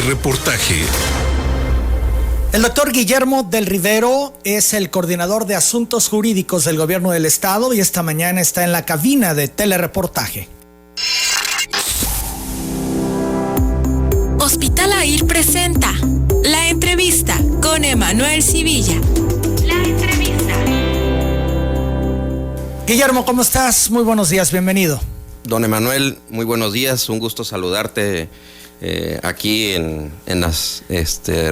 Telereportaje. El doctor Guillermo del Rivero es el coordinador de asuntos jurídicos del gobierno del estado y esta mañana está en la cabina de Telereportaje. Hospital AIR presenta La Entrevista con Emanuel Civilla. La Entrevista. Guillermo, ¿cómo estás? Muy buenos días, bienvenido. Don Emanuel, muy buenos días, un gusto saludarte aquí en las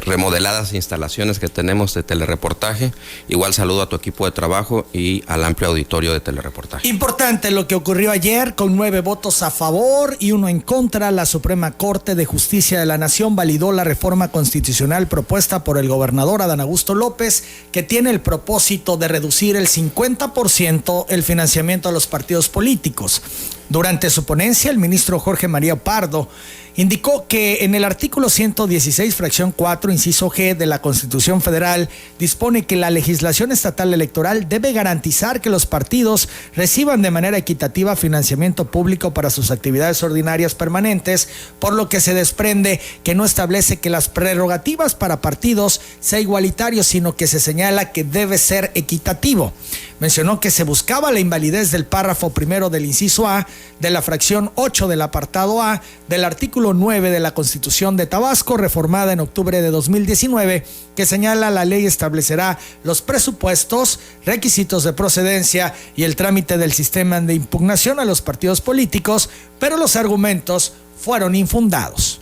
remodeladas instalaciones que tenemos de Telereportaje. Igual saludo a tu equipo de trabajo y al amplio auditorio de Telereportaje. Importante lo que ocurrió ayer, con 9 votos a favor y 1 en contra. La Suprema Corte de Justicia de la Nación validó la reforma constitucional propuesta por el gobernador Adán Augusto López, que tiene el propósito de reducir el 50% el financiamiento a los partidos políticos. Durante su ponencia, el ministro Jorge María Pardo indicó que en el artículo 116, fracción 4, inciso G de la Constitución Federal, dispone que la legislación estatal electoral debe garantizar que los partidos reciban de manera equitativa financiamiento público para sus actividades ordinarias permanentes, por lo que se desprende que no establece que las prerrogativas para partidos sea igualitario, sino que se señala que debe ser equitativo. Mencionó que se buscaba la invalidez del párrafo primero del inciso A de la fracción 8 del apartado A del artículo 9 de la Constitución de Tabasco, reformada en octubre de 2019, que señala: la ley establecerá los presupuestos, requisitos de procedencia y el trámite del sistema de impugnación a los partidos políticos, pero los argumentos fueron infundados.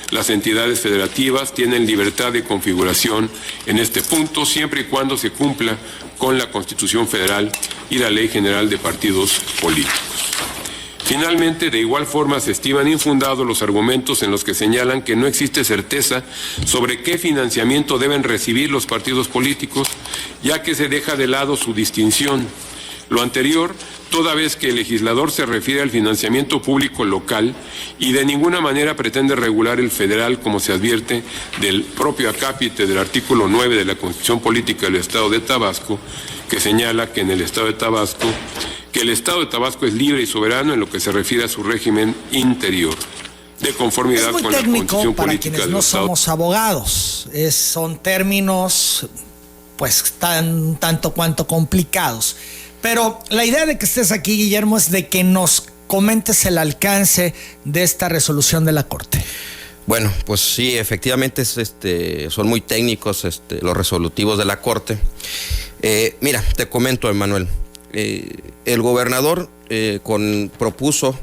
Las entidades federativas tienen libertad de configuración en este punto, siempre y cuando se cumpla con la Constitución Federal y la Ley General de Partidos Políticos. Finalmente, de igual forma, se estiman infundados los argumentos en los que señalan que no existe certeza sobre qué financiamiento deben recibir los partidos políticos, ya que se deja de lado su distinción. Lo anterior, toda vez que el legislador se refiere al financiamiento público local y de ninguna manera pretende regular el federal, como se advierte del propio acápite del artículo 9 de la Constitución Política del Estado de Tabasco, que señala que en el Estado de Tabasco, que el Estado de Tabasco es libre y soberano en lo que se refiere a su régimen interior, de conformidad con la Constitución para Política quienes del no Estado. somos abogados. Son términos pues tanto cuanto complicados. Pero la idea de que estés aquí, Guillermo, es de que nos comentes el alcance de esta resolución de la Corte. Bueno, pues sí, efectivamente son muy técnicos los resolutivos de la Corte. Mira, te comento, Emanuel. El gobernador propuso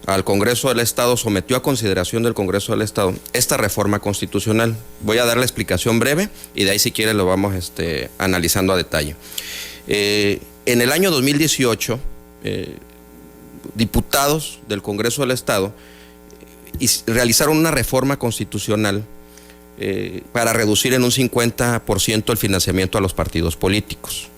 al Congreso del Estado, sometió a consideración del Congreso del Estado esta reforma constitucional. Voy a dar la explicación breve y de ahí, si quieres, lo vamos analizando a detalle. En el año 2018, diputados del Congreso del Estado realizaron una reforma constitucional para reducir en un 50% el financiamiento a los partidos políticos.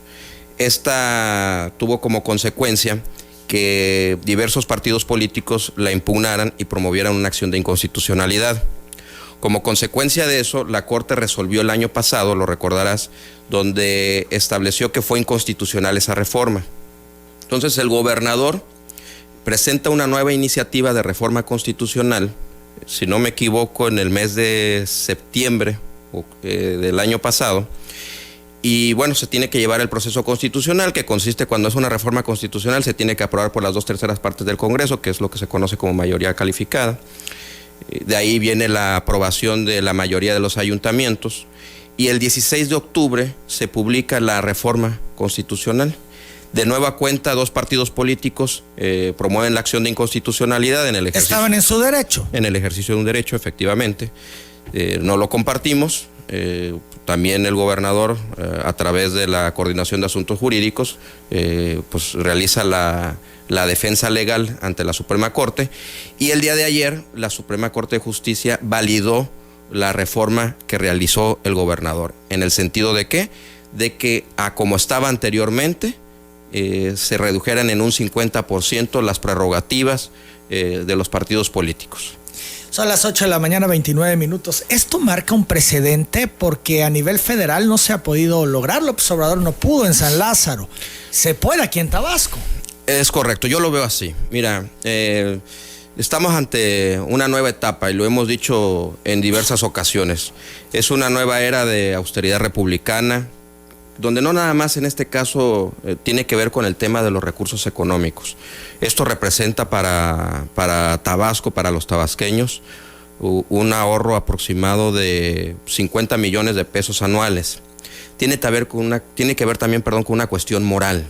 Esta tuvo como consecuencia que diversos partidos políticos la impugnaran y promovieran una acción de inconstitucionalidad. Como consecuencia de eso, la Corte resolvió el año pasado, lo recordarás, donde estableció que fue inconstitucional esa reforma. Entonces, el gobernador presenta una nueva iniciativa de reforma constitucional, si no me equivoco, en el mes de septiembre del año pasado. Y bueno, se tiene que llevar el proceso constitucional, que consiste, cuando es una reforma constitucional, se tiene que aprobar por las 2/3 partes del Congreso, que es lo que se conoce como mayoría calificada. De ahí viene la aprobación de la mayoría de los ayuntamientos. Y el 16 de octubre se publica la reforma constitucional. De nueva cuenta, 2 partidos políticos promueven la acción de inconstitucionalidad en el ejercicio. Estaban en su derecho. En el ejercicio de un derecho, efectivamente. No lo compartimos. También el gobernador, a través de la Coordinación de Asuntos Jurídicos, pues realiza la defensa legal ante la Suprema Corte, y el día de ayer la Suprema Corte de Justicia validó la reforma que realizó el gobernador. ¿En el sentido de qué? De que, a como estaba anteriormente, se redujeran en un 50% las prerrogativas de los partidos políticos. Son las 8 de la mañana, 29 minutos. Esto marca un precedente porque a nivel federal no se ha podido lograr. López Obrador no pudo en San Lázaro. Se puede aquí en Tabasco. Es correcto, yo lo veo así. Mira, Estamos ante una nueva etapa y lo hemos dicho en diversas ocasiones. Es una nueva era de austeridad republicana, donde no nada más en este caso tiene que ver con el tema de los recursos económicos. Esto representa para Tabasco, para los tabasqueños, un ahorro aproximado de 50 millones de pesos anuales. Tiene que ver también con una cuestión moral.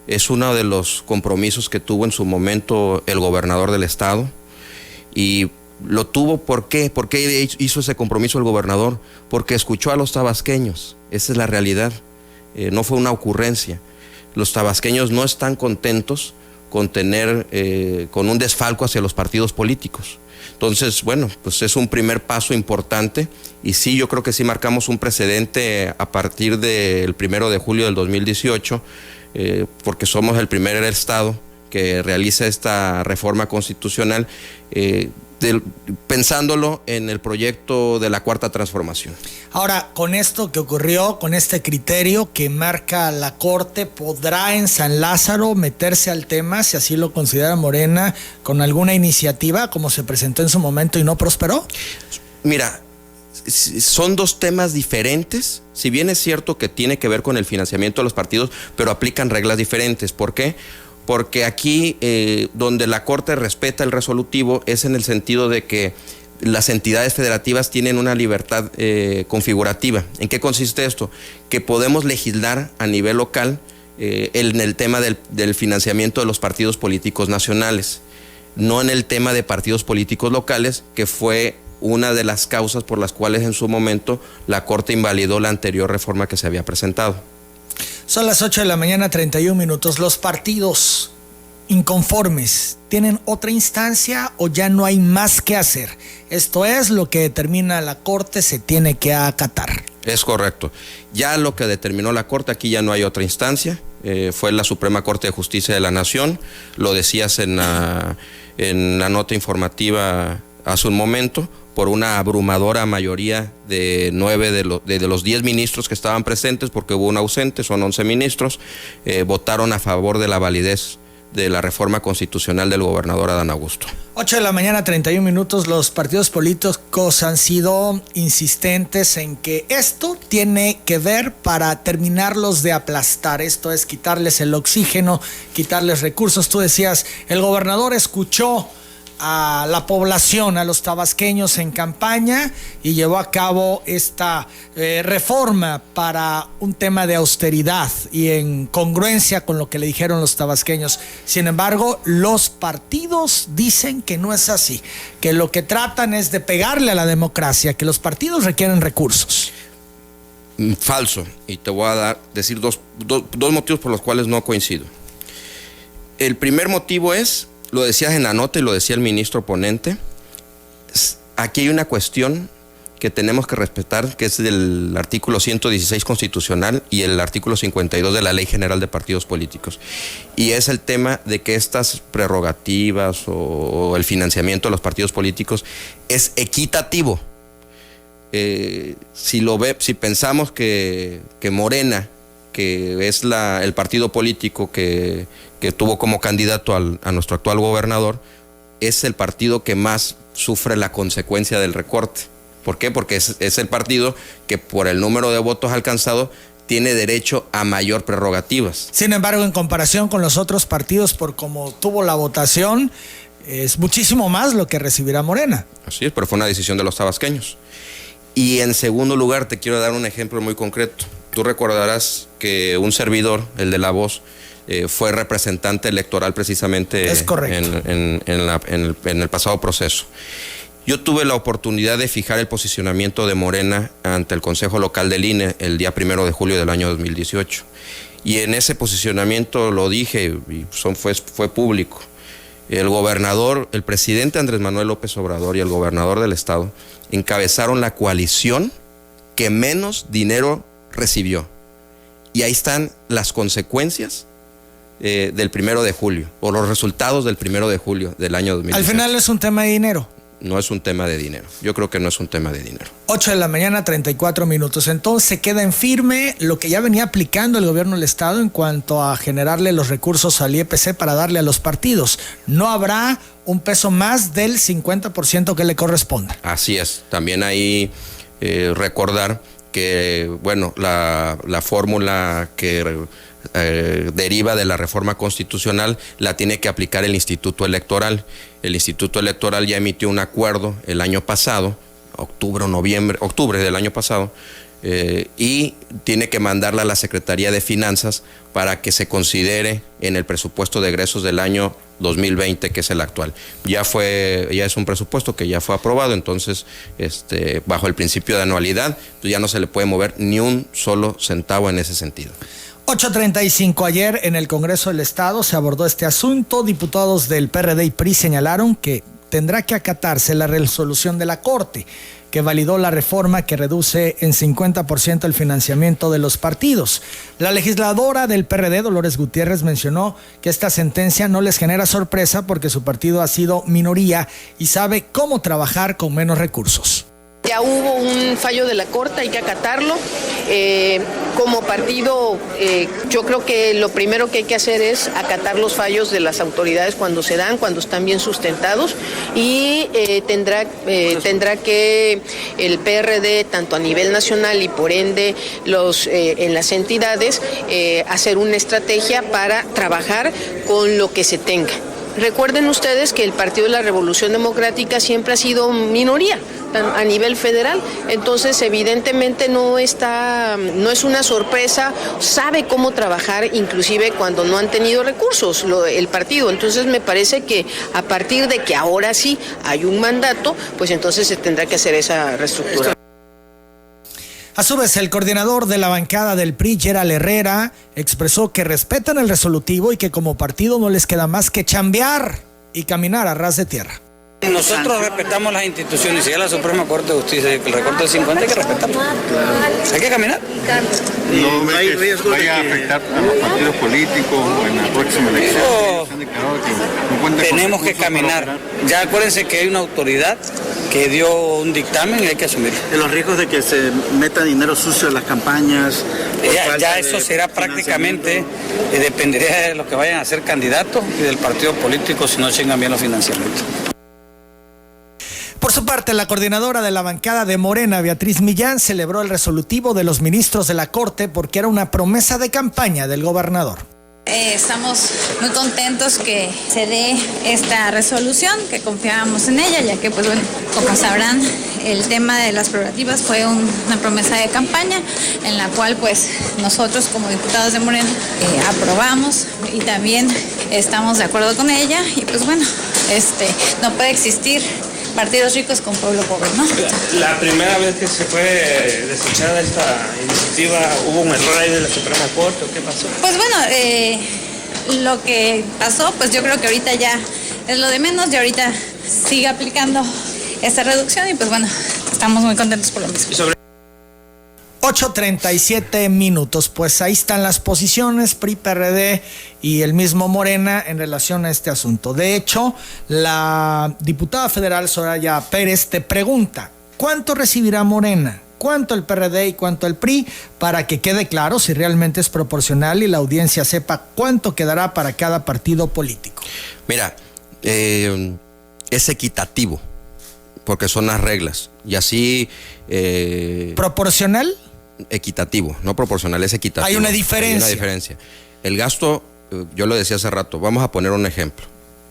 Es uno de los compromisos que tuvo en su momento el gobernador del estado y lo tuvo. ¿Por qué? ¿Por qué hizo ese compromiso el gobernador? Porque escuchó a los tabasqueños. Esa es la realidad. No fue una ocurrencia. Los tabasqueños no están contentos con con un desfalco hacia los partidos políticos. Entonces, bueno, pues es un primer paso importante y sí, yo creo que sí marcamos un precedente a partir del 1 de julio del 2018, porque somos el primer estado que realiza esta reforma constitucional, pensándolo en el proyecto de la Cuarta Transformación. Ahora, con esto que ocurrió, con este criterio que marca la Corte, ¿podrá en San Lázaro meterse al tema, si así lo considera Morena, con alguna iniciativa como se presentó en su momento y no prosperó? Mira, son dos temas diferentes. Si bien es cierto que tiene que ver con el financiamiento de los partidos, pero aplican reglas diferentes. ¿Por qué? Porque aquí donde la Corte respeta el resolutivo es en el sentido de que las entidades federativas tienen una libertad configurativa. ¿En qué consiste esto? Que podemos legislar a nivel local en el tema del financiamiento de los partidos políticos nacionales, no en el tema de partidos políticos locales, que fue una de las causas por las cuales en su momento la Corte invalidó la anterior reforma que se había presentado. Son las 8 de la mañana, 31 minutos. ¿Los partidos inconformes tienen otra instancia o ya no hay más que hacer? Esto es lo que determina la Corte, se tiene que acatar. Es correcto. Ya lo que determinó la Corte, aquí ya no hay otra instancia. Fue la Suprema Corte de Justicia de la Nación. Lo decías en la nota informativa hace un momento, por una abrumadora mayoría de 9 de los 10 ministros que estaban presentes, porque hubo un ausente, son 11 ministros, votaron a favor de la validez de la reforma constitucional del gobernador Adán Augusto. 8 de la mañana, 31 minutos. Los partidos políticos han sido insistentes en que esto tiene que ver para terminarlos de aplastar. Esto es quitarles el oxígeno, quitarles recursos. Tú decías, el gobernador escuchó a la población, a los tabasqueños en campaña y llevó a cabo esta reforma para un tema de austeridad y en congruencia con lo que le dijeron los tabasqueños. Sin embargo, los partidos dicen que no es así, que lo que tratan es de pegarle a la democracia, que los partidos requieren recursos. Falso, y te voy a decir dos motivos por los cuales no coincido. El primer motivo es, lo decías en la nota y lo decía el ministro ponente, aquí hay una cuestión que tenemos que respetar, que es del artículo 116 constitucional y el artículo 52 de la Ley General de Partidos Políticos. Y es el tema de que estas prerrogativas o el financiamiento de los partidos políticos es equitativo. Si pensamos que Morena, que es el partido político que tuvo como candidato a nuestro actual gobernador, es el partido que más sufre la consecuencia del recorte. ¿Por qué? Porque es el partido que por el número de votos alcanzado tiene derecho a mayor prerrogativas. Sin embargo, en comparación con los otros partidos, por cómo tuvo la votación, es muchísimo más lo que recibirá Morena. Así es, pero fue una decisión de los tabasqueños. Y en segundo lugar, te quiero dar un ejemplo muy concreto. Tú recordarás que un servidor, el de La Voz, fue representante electoral precisamente en el pasado proceso. Yo tuve la oportunidad de fijar el posicionamiento de Morena ante el Consejo Local del INE el día 1 de julio del año 2018. Y en ese posicionamiento lo dije y fue público. El gobernador, el presidente Andrés Manuel López Obrador y el gobernador del estado encabezaron la coalición que menos dinero recibió. Y ahí están las consecuencias del 1 de julio, o los resultados del 1 de julio del año 2018. Al final es un tema de dinero. no es un tema de dinero. Yo creo que no es un tema de dinero. 8 de la mañana, 34 minutos. Entonces queda en firme lo que ya venía aplicando el gobierno del estado en cuanto a generarle los recursos al IEPC para darle a los partidos. No habrá un peso más del 50% que le corresponda. Así es. También ahí recordar que, bueno, la fórmula que deriva de la reforma constitucional la tiene que aplicar el Instituto Electoral. El Instituto Electoral ya emitió un acuerdo el año pasado, octubre del año pasado, y tiene que mandarla a la Secretaría de Finanzas para que se considere en el presupuesto de egresos del año 2020, que es el actual. Ya es un presupuesto que ya fue aprobado, entonces bajo el principio de anualidad, pues ya no se le puede mover ni un solo centavo en ese sentido. 8:35. Ayer en el Congreso del Estado se abordó este asunto. Diputados del PRD y PRI señalaron que tendrá que acatarse la resolución de la Corte, que validó la reforma que reduce en 50% el financiamiento de los partidos. La legisladora del PRD, Dolores Gutiérrez, mencionó que esta sentencia no les genera sorpresa porque su partido ha sido minoría y sabe cómo trabajar con menos recursos. Ya hubo un fallo de la Corte, hay que acatarlo. Como partido, yo creo que lo primero que hay que hacer es acatar los fallos de las autoridades cuando se dan, cuando están bien sustentados, y tendrá que el PRD, tanto a nivel nacional y por ende en las entidades, hacer una estrategia para trabajar con lo que se tenga. Recuerden ustedes que el Partido de la Revolución Democrática siempre ha sido minoría a nivel federal, entonces evidentemente no es una sorpresa, sabe cómo trabajar inclusive cuando no han tenido recursos el partido, entonces me parece que a partir de que ahora sí hay un mandato, pues entonces se tendrá que hacer esa reestructura. A su vez, el coordinador de la bancada del PRI, Gerald Herrera, expresó que respetan el resolutivo y que como partido no les queda más que chambear y caminar a ras de tierra. Nosotros respetamos las instituciones. Si es la Suprema Corte de Justicia el recorte del 50, hay que respetarlo. Hay que caminar. No hay riesgo de que vaya a afectar a los partidos políticos en la próxima elección. Tenemos que caminar. Ya acuérdense que hay una autoridad que dio un dictamen y hay que asumirlo. De los riesgos de que se meta dinero sucio en las campañas. Ya eso será prácticamente, dependería de los que vayan a ser candidatos y del partido político si no llegan bien los financiamientos. Por su parte, la coordinadora de la bancada de Morena, Beatriz Millán, celebró el resolutivo de los ministros de la Corte porque era una promesa de campaña del gobernador. Estamos muy contentos que se dé esta resolución, que confiábamos en ella, ya que, pues bueno, como sabrán, el tema de las prerrogativas fue una promesa de campaña en la cual, pues, nosotros como diputados de Morena aprobamos y también estamos de acuerdo con ella y, pues bueno, no puede existir partidos ricos con pueblo pobre, ¿no? La primera vez que se fue desechada esta iniciativa, ¿hubo un error ahí de la Suprema Corte o qué pasó? Pues bueno, lo que pasó, pues yo creo que ahorita ya es lo de menos y ahorita sigue aplicando esta reducción y pues bueno, estamos muy contentos por lo mismo. 8:37 minutos, pues ahí están las posiciones PRI, PRD y el mismo Morena en relación a este asunto. De hecho, la diputada federal Soraya Pérez te pregunta, ¿cuánto recibirá Morena? ¿Cuánto el PRD y cuánto el PRI? Para que quede claro si realmente es proporcional y la audiencia sepa cuánto quedará para cada partido político. Mira, es equitativo, porque son las reglas, y así... ¿Proporcional? Equitativo, no proporcional, es equitativo. Hay una diferencia. El gasto, yo lo decía hace rato, vamos a poner un ejemplo,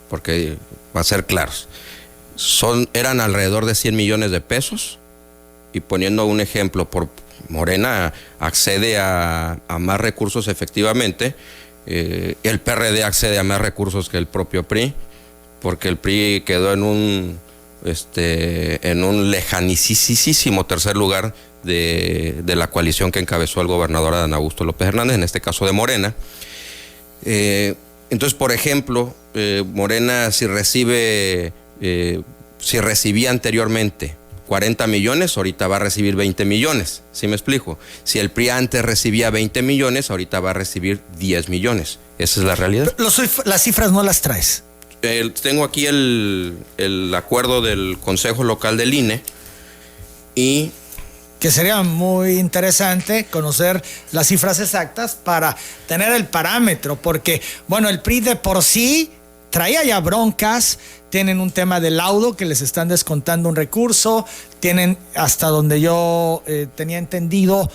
porque va a ser claro. Eran alrededor de 100 millones de pesos, y poniendo un ejemplo, por Morena accede a más recursos efectivamente, el PRD accede a más recursos que el propio PRI, porque el PRI quedó en un lejanicísimo tercer lugar de la coalición que encabezó el gobernador Adán Augusto López Hernández, en este caso de Morena. Entonces, por ejemplo, Morena si recibía anteriormente 40 millones, ahorita va a recibir 20 millones, ¿sí me explico? Si el PRI antes recibía 20 millones, ahorita va a recibir 10 millones. Esa es la realidad. Las cifras no las traes. tengo aquí el acuerdo del Consejo Local del INE y... que sería muy interesante conocer las cifras exactas para tener el parámetro, porque, bueno, el PRI de por sí traía ya broncas, tienen un tema de laudo que les están descontando un recurso, tienen, hasta donde yo tenía entendido,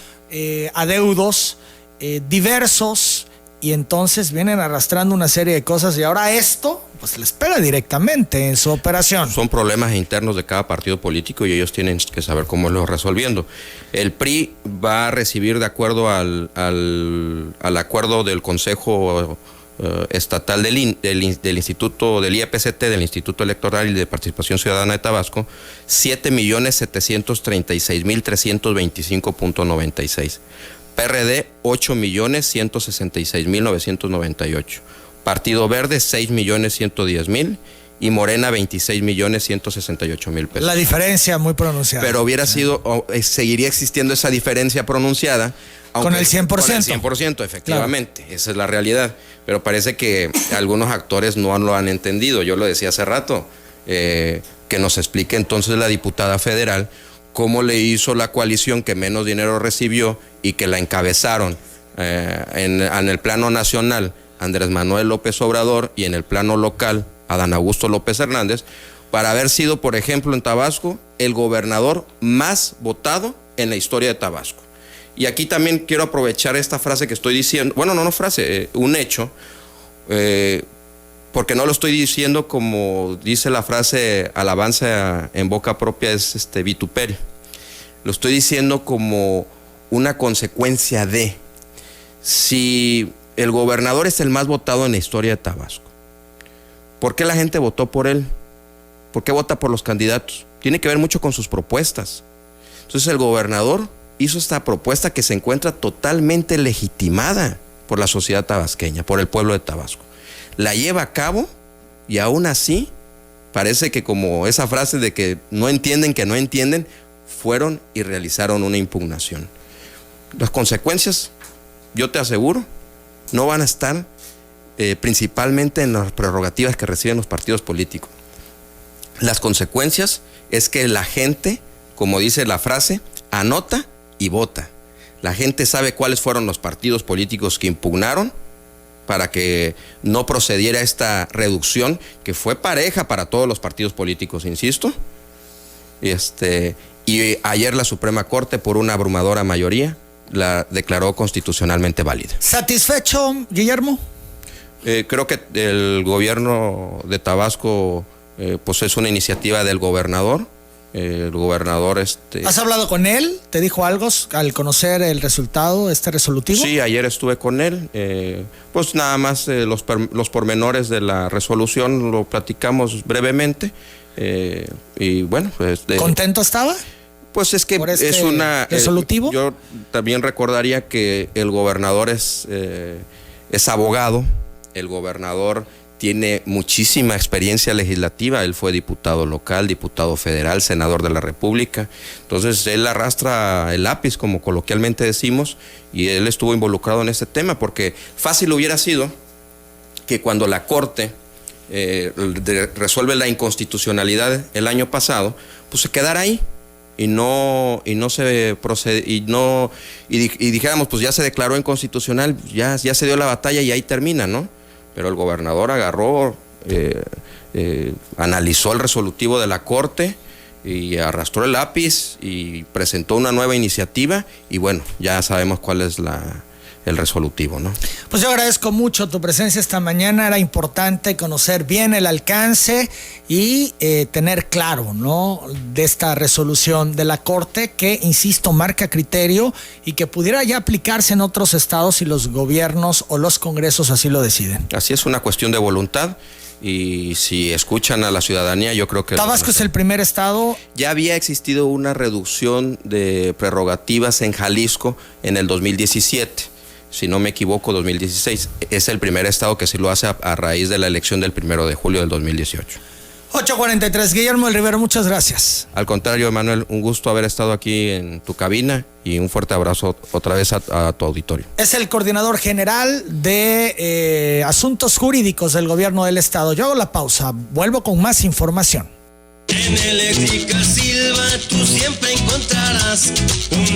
adeudos diversos, y entonces vienen arrastrando una serie de cosas, y ahora esto pues les pega directamente en su operación. Son problemas internos de cada partido político y ellos tienen que saber cómo los resolviendo. El PRI va a recibir, de acuerdo al acuerdo del Consejo Estatal del Instituto, del IEPCT, del Instituto Electoral y de Participación Ciudadana de Tabasco, 7,736,325.96. PRD, 8,166,998. Partido Verde, 6,110,000 y Morena, 26,168,000 pesos. La diferencia muy pronunciada. Pero hubiera sido, seguiría existiendo esa diferencia pronunciada. Con el 100%. Con el 100%, efectivamente. Claro. Esa es la realidad. Pero parece que algunos actores no lo han entendido. Yo lo decía hace rato. Que nos explique entonces la diputada federal cómo le hizo la coalición que menos dinero recibió y que la encabezaron en el plano nacional Andrés Manuel López Obrador y en el plano local Adán Augusto López Hernández, para haber sido, por ejemplo, en Tabasco, el gobernador más votado en la historia de Tabasco. Y aquí también quiero aprovechar esta frase que estoy diciendo, bueno, no frase, un hecho, porque no lo estoy diciendo como dice la frase alabanza en boca propia, es vituperio. Lo estoy diciendo como una consecuencia de, si el gobernador es el más votado en la historia de Tabasco, ¿por qué la gente votó por él? ¿Por qué vota por los candidatos? Tiene que ver mucho con sus propuestas. Entonces el gobernador hizo esta propuesta que se encuentra totalmente legitimada por la sociedad tabasqueña, por el pueblo de Tabasco. La lleva a cabo y aún así parece que, como esa frase de que no entienden, fueron y realizaron una impugnación. Las consecuencias, yo te aseguro, no van a estar principalmente en las prerrogativas que reciben los partidos políticos. Las consecuencias es que la gente, como dice la frase, anota y vota. La gente sabe cuáles fueron los partidos políticos que impugnaron para que no procediera esta reducción, que fue pareja para todos los partidos políticos, insisto. Y ayer la Suprema Corte, por una abrumadora mayoría, la declaró constitucionalmente válida. ¿Satisfecho, Guillermo? Creo que el gobierno de Tabasco pues es una iniciativa del gobernador. El gobernador ¿Has hablado con él? ¿Te dijo algo al conocer el resultado, resolutivo? Sí, ayer estuve con él. Pues nada más los pormenores de la resolución lo platicamos brevemente. Y bueno, pues... ¿Contento estaba? Pues es que es una... ¿Resolutivo? Yo también recordaría que el gobernador es abogado. El gobernador tiene muchísima experiencia legislativa. Él fue diputado local, diputado federal, senador de la República. Entonces él arrastra el lápiz, como coloquialmente decimos, y él estuvo involucrado en este tema, porque fácil hubiera sido que cuando la Corte resuelve la inconstitucionalidad el año pasado, pues se quedara ahí y no se procede, y dijéramos, pues ya se declaró inconstitucional, ya se dio la batalla y ahí termina, ¿no? Pero el gobernador agarró, analizó el resolutivo de la Corte y arrastró el lápiz y presentó una nueva iniciativa, y bueno, ya sabemos cuál es el resolutivo, ¿no? Pues yo agradezco mucho tu presencia esta mañana. Era importante conocer bien el alcance y tener claro, ¿no?, de esta resolución de la Corte, que, insisto, marca criterio y que pudiera ya aplicarse en otros estados si los gobiernos o los congresos así lo deciden. Así es, una cuestión de voluntad. Y si escuchan a la ciudadanía, yo creo que... Tabasco es el primer estado. Ya había existido una reducción de prerrogativas en Jalisco en el 2017. Si no me equivoco, 2016. Es el primer estado que sí lo hace a raíz de la elección del 1 de julio del 2018. 8:43, Guillermo del Rivero, muchas gracias. Al contrario, Emanuel, un gusto haber estado aquí en tu cabina y un fuerte abrazo otra vez a tu auditorio. Es el coordinador general de asuntos jurídicos del gobierno del estado. Yo hago la pausa, vuelvo con más información. En Eléctrica Silva tú siempre encontrarás un